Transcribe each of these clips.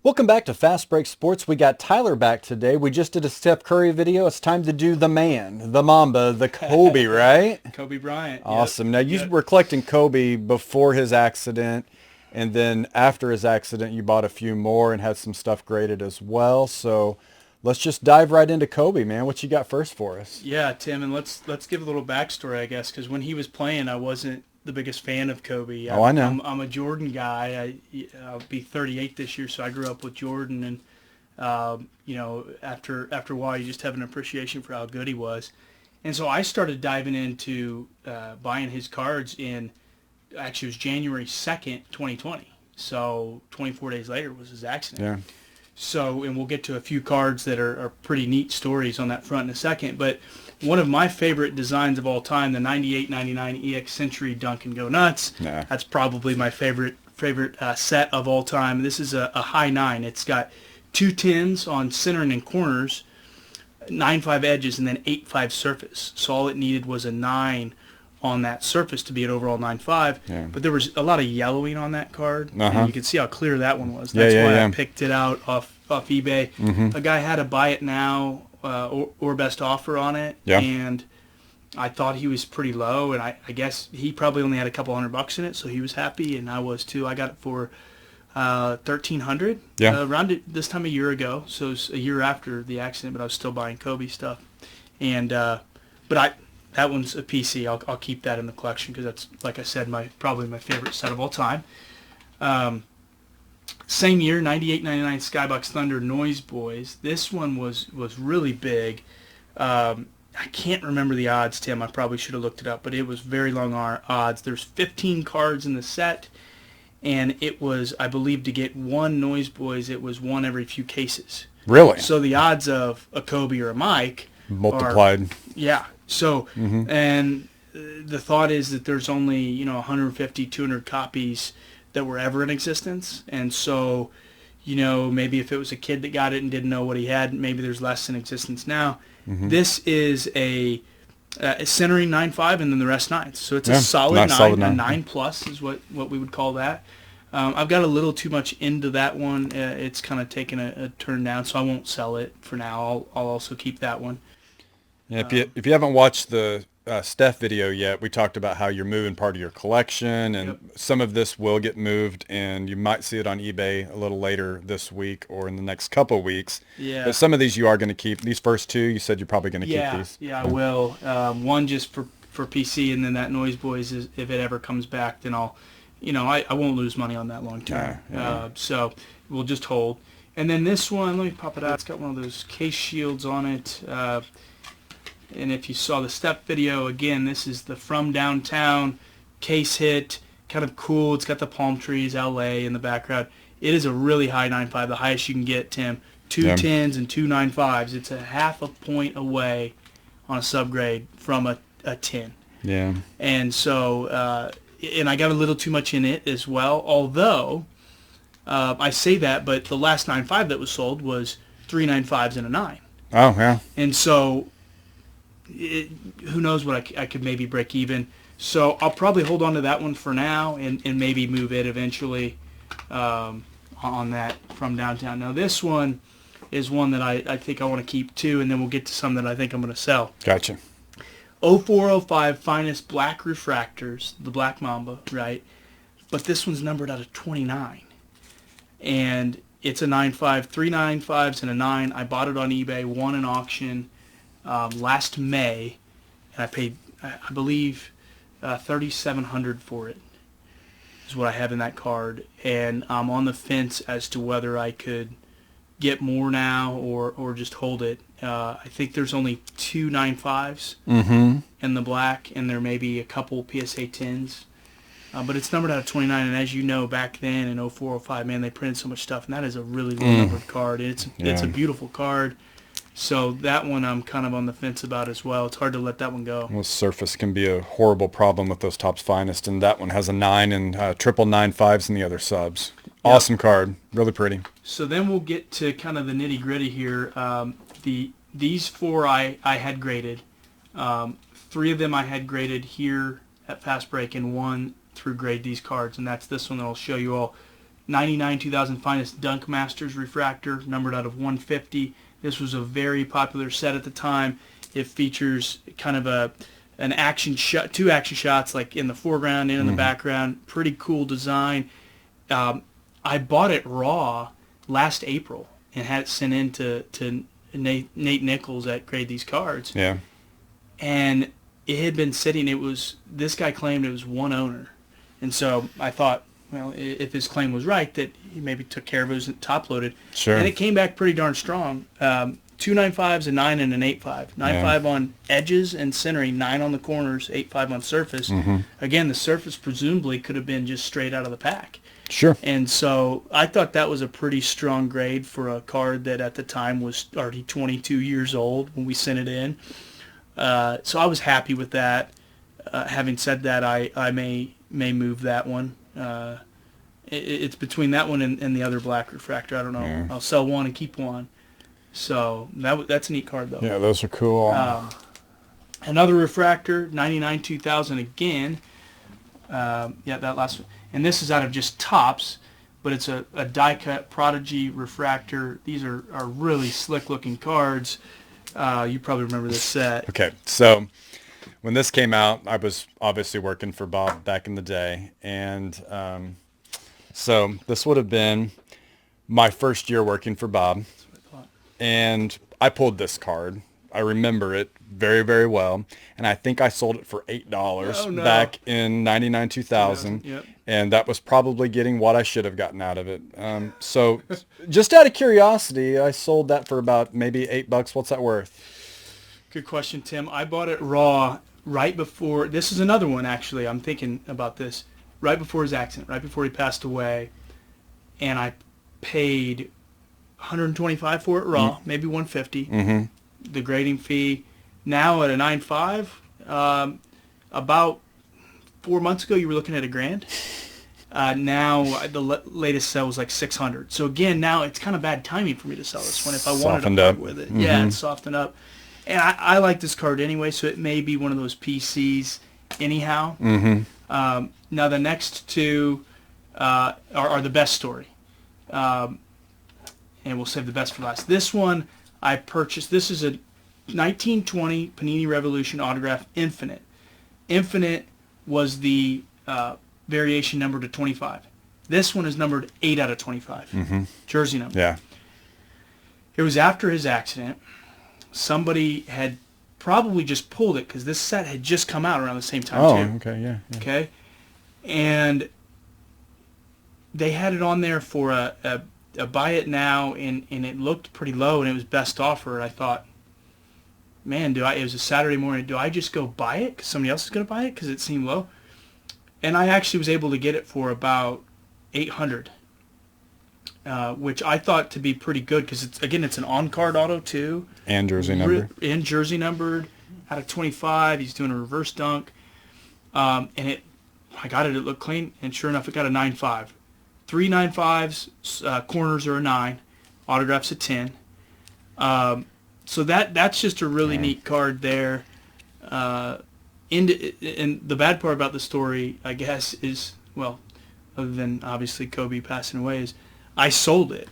Welcome back to Fastbreak Sports. We got Tyler back today. We just did a Steph Curry video. It's time to do the man, the Mamba, the Kobe, right? Kobe Bryant. Yep. Awesome. Now you Yep. were collecting Kobe before his accident, and then after his accident, you bought a few more and had some stuff graded as well. So let's just dive right into Kobe, man. What you got first for us? Yeah, Tim, and let's give a little backstory, I guess, because when he was playing, I wasn't the biggest fan of Kobe. Oh, I know. I'm a Jordan guy. I'll be 38 this year, so I grew up with Jordan, and after a while, you just have an appreciation for how good he was, and so I started diving into buying his cards in. Actually, it was January 2nd, 2020. So 24 days later was his accident. Yeah. So, and we'll get to a few cards that are pretty neat stories on that front in a second. But one of my favorite designs of all time, the 98-99 EX Century Dunk and Go Nuts. Nah. That's probably my favorite set of all time. This is a high 9. It's got 2 tens on center and in corners, 9.5 edges, and then 8.5 surface. So all it needed was a 9 on that surface to be an overall 9.5. Yeah. But there was a lot of yellowing on that card, and you can see how clear that one was. Yeah, That's yeah, why yeah. I picked it out off eBay. A guy had a buy it now or best offer on it, Yeah. and I thought he was pretty low, and I guess he probably only had a couple $100 in it, so he was happy, and I was too. I got it for 1,300 Yeah. around it this time a year ago, so it was a year after the accident, but I was still buying Kobe stuff, and that one's a PC. I'll keep that in the collection because that's, like I said, probably my favorite set of all time. Same year, 98-99 Skybox Thunder Noise Boys. This one was really big. I can't remember the odds, Tim. I probably should have looked it up, but it was very long odds. There's 15 cards in the set, and it was, I believe, to get one Noise Boys, it was one every few cases. Really? So the odds of a Kobe or a Mike Multiplied. yeah. So, and the thought is that there's only, 150, 200 copies that were ever in existence. And so, maybe if it was a kid that got it and didn't know what he had, maybe there's less in existence now. This is a centering 9.5 and then the rest 9s. So it's a solid nice 9, solid a 9. 9 plus is what we would call that. I've got a little too much into that one. It's kind of taken a turn down, so I won't sell it for now. I'll also keep that one. Yeah, if you haven't watched the Steph video yet, we talked about how you're moving part of your collection, and some of this will get moved, and you might see it on eBay a little later this week or in the next couple weeks. Yeah. But some of these you are going to keep. These first 2, you said you're probably going to keep these. Yeah, I will. One just for PC, and then that Noise Boys, if it ever comes back, then I'll, I won't lose money on that long term. So we'll just hold. And then this one, let me pop it out. It's got one of those case shields on it. And if you saw the Step video, again, this is the From Downtown case hit, kind of cool. It's got the palm trees, LA in the background. It is a really high 9.5, the highest you can get, Tim. 2 10s and 2 9.5s. It's a half a point away on a subgrade from a 10. Yeah. And so, and I got a little too much in it as well, although I say that, but the last 9.5 that was sold was 3 9.5s and a 9. Oh, yeah. And so, who knows what I could maybe break even. So I'll probably hold on to that one for now and maybe move it eventually on that From Downtown. Now this one is one that I think I want to keep too, and then we'll get to some that I think I'm going to sell. Gotcha. 0405 Finest Black Refractors, the Black Mamba, right? But this one's numbered out of 29. And it's a 9.5, 3 9.5s and a 9. I bought it on eBay, won an auction last May, and I paid, I believe, $3,700 for it. Is what I have in that card, and I'm on the fence as to whether I could get more now or just hold it. I think there's only 2 9.5s in the black, and there may be a couple PSA 10s. But it's numbered out of 29, and as you know, back then in 0405, man, they printed so much stuff, and that is a really low-numbered card. It's a beautiful card. So that one I'm kind of on the fence about as well. It's hard to let that one go. Well, surface can be a horrible problem with those Topps Finest, and that one has a 9 and triple 9.5s in the other subs. Awesome card. Really pretty. So then we'll get to kind of the nitty-gritty here. These 4 I had graded. 3 of them I had graded here at Fastbreak, and 1 through Grade These Cards, and that's this one that I'll show you all. 99 2000 Finest Dunk Masters refractor, numbered out of 150. This was a very popular set at the time. It features kind of an action shot, 2 action shots, like in the foreground and in the background. Pretty cool design. I bought it raw last April and had it sent in to Nate Nichols at Grade These Cards. Yeah. And it had been sitting. This guy claimed it was one owner, and so I thought, well, if his claim was right, that he maybe took care of it, was top loaded. Sure. And it came back pretty darn strong. 2 9.5s, a 9 and an 8.5. 9.5 on edges and centering, 9 on the corners, 8.5 on surface. Again, the surface presumably could have been just straight out of the pack. Sure. And so I thought that was a pretty strong grade for a card that at the time was already 22 years old when we sent it in. So I was happy with that. Having said that, I may move that one. It's between that one and the other black refractor. I don't know. Yeah. I'll sell one and keep one. So that's a neat card, though. Yeah, those are cool. Another refractor, 99 2000 again. That last one. And this is out of just Topps, but it's a die-cut Prodigy refractor. These are really slick-looking cards. You probably remember this set. Okay, so when this came out, I was obviously working for Bob back in the day, and so this would have been my first year working for Bob, That's what I thought. and I pulled this card. I remember it very, very well, and I think I sold it for $8 back in 99 2000, Yep. and that was probably getting what I should have gotten out of it. So just out of curiosity, I sold that for about maybe $8. What's that worth? Good question, Tim. I bought it raw right before. This is another one, actually. I'm thinking about this. Right before his accident, right before he passed away, and I paid $125 for it raw, maybe $150. The grading fee. Now at a 9.5, about 4 months ago you were looking at $1,000. Now the latest sale was like $600. So again, now it's kind of bad timing for me to sell this one if I wanted to part with it. Yeah, it's softened up. And I like this card anyway, so it may be one of those PCs anyhow. Now the next two are the best story. And we'll save the best for last. This one I purchased. This is a 1920 Panini Revolution autograph Infinite. Infinite was the variation numbered to 25. This one is numbered 8 out of 25. Jersey number. Yeah. It was after his accident. Somebody had probably just pulled it because this set had just come out around the same time too. Oh, okay, yeah. Okay. And they had it on there for a buy it now, and it looked pretty low, and it was best offer. And I thought, man, it was a Saturday morning, do I just go buy it because somebody else is going to buy it because it seemed low? And I actually was able to get it for about $800, which I thought to be pretty good because, it's an on-card auto too. And jersey numbered. And jersey numbered, out of 25. He's doing a reverse dunk. And I got it, it looked clean, and sure enough, it got a 9.5. 3 9.5s, corners are a 9, autographs a 10. So that's just a really neat card there. And the bad part about the story, I guess, is, well, other than obviously Kobe passing away, is I sold it,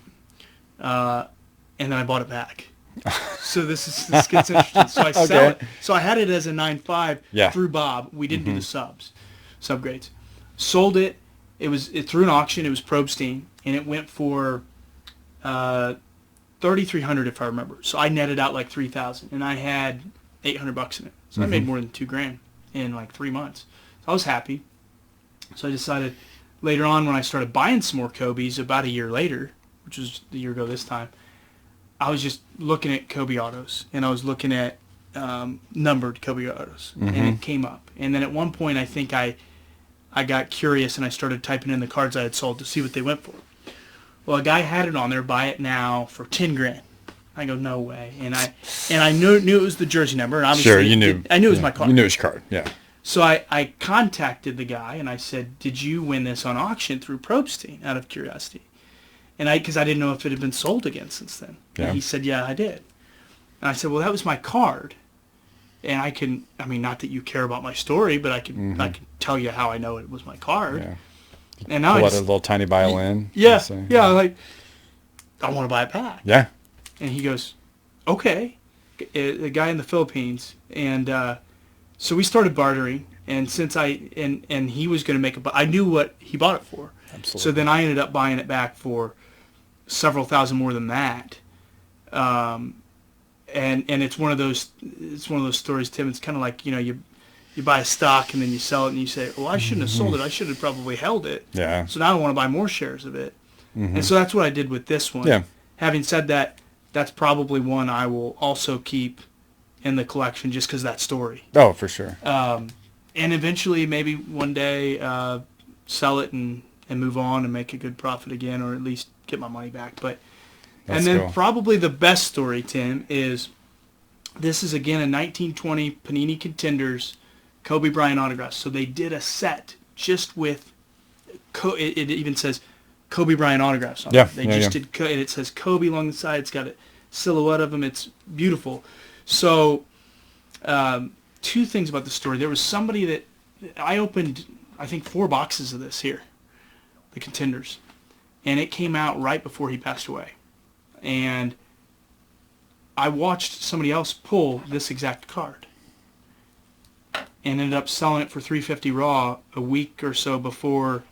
and then I bought it back. So this gets interesting. So I sell it. So I had it as a 9.5 through Bob. We didn't do the subgrades. Sold it. It was through an auction. It was Probstein, and it went for $3,300 if I remember. So I netted out like $3,000, and I had $800 in it. So I made more than $2,000 in like 3 months. So I was happy. So I decided later on when I started buying some more Kobe's about a year later, which was a year ago this time, I was just looking at Kobe autos, and I was looking at numbered Kobe autos, and it came up. And then at one point I think I got curious and I started typing in the cards I had sold to see what they went for. Well, a guy had it on there, buy it now for $10,000. I go, no way. And I knew it was the jersey number, and obviously sure, you knew. I knew it was my card. You knew his card, yeah. So I contacted the guy and I said, did you win this on auction through Probstein, out of curiosity? And because I didn't know if it had been sold again since then. Yeah. And he said, yeah, I did. And I said, well, that was my card. And not that you care about my story, but I can tell you how I know it was my card. Yeah. And now pull out a little tiny violin. Yeah, Say, yeah. Like, I want to buy it back. Yeah. And he goes, okay. A guy in the Philippines, and so we started bartering. And since and he was going to make I knew what he bought it for. Absolutely. So then I ended up buying it back for several thousand more than that. And it's one of those stories, Tim. It's kind of like, you buy a stock and then you sell it and you say, well, I shouldn't have sold it. I should have probably held it. Yeah. So now I want to buy more shares of it. And so that's what I did with this one. Yeah. Having said that, that's probably one I will also keep in the collection just because of that story. Oh, for sure. And eventually, maybe one day, sell it and move on and make a good profit again, or at least get my money back. But That's and then cool. probably the best story, Tim, is this is again a 1920 Panini Contenders Kobe Bryant autographs. So they did a set just with it even says Kobe Bryant autographs on it. They just did, and it says Kobe along the side. It's got a silhouette of him. It's beautiful. So. Two things about the story. There was somebody that I opened, I think, 4 boxes of this here, the Contenders, and it came out right before he passed away. And I watched somebody else pull this exact card and ended up selling it for $350 raw a week or so before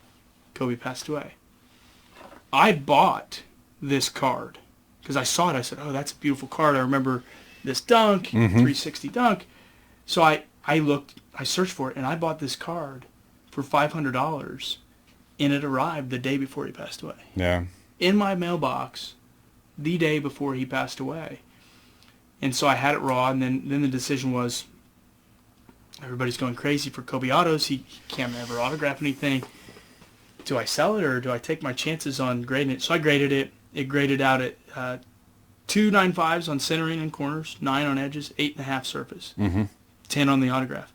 Kobe passed away. I bought this card because I saw it. I said, oh, that's a beautiful card. I remember this dunk, 360 dunk. So I searched for it, and I bought this card for $500, and it arrived the day before he passed away. Yeah. In my mailbox, the day before he passed away. And so I had it raw, and then the decision was, everybody's going crazy for Kobe autos. He can't ever autograph anything. Do I sell it, or do I take my chances on grading it? So I graded it. It graded out at 2 9.5s on centering and corners, 9 on edges, 8.5 surface. 10 on the autograph.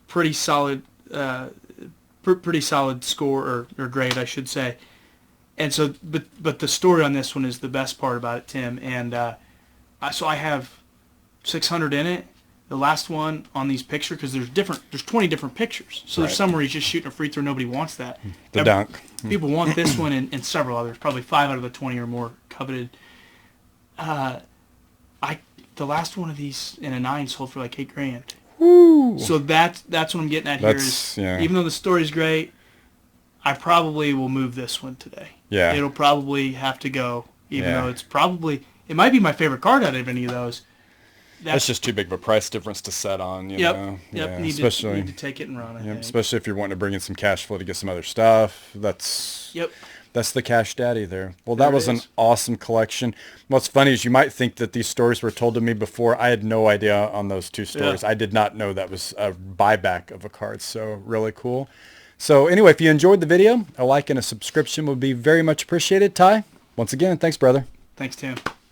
Pretty solid, pretty solid score or grade, I should say. And so, but the story on this one is the best part about it, Tim. And so I have 600 in it. The last one on these pictures, because there's 20 different pictures. So there's some where he's just shooting a free throw. Nobody wants that. The dunk. People want this one and several others. Probably 5 out of the 20 or more coveted. The last one of these in a 9 sold for like $8,000. Woo. So that's what I'm getting at here is, even though the story's great, I probably will move this one today. Yeah. It'll probably have to go, even though it might be my favorite card out of any of those. That's just too big of a price difference to set on, you know. Yep. Yeah, Need to take it and run, I think. Especially if you're wanting to bring in some cash flow to get some other stuff. That's the cash daddy there. Well, that was an awesome collection. What's funny is you might think that these stories were told to me before. I had no idea on those 2 stories. I did not know that was a buyback of a card. So really cool. So anyway, if you enjoyed the video, a like and a subscription would be very much appreciated. Ty, once again, thanks, brother. Thanks, Tim.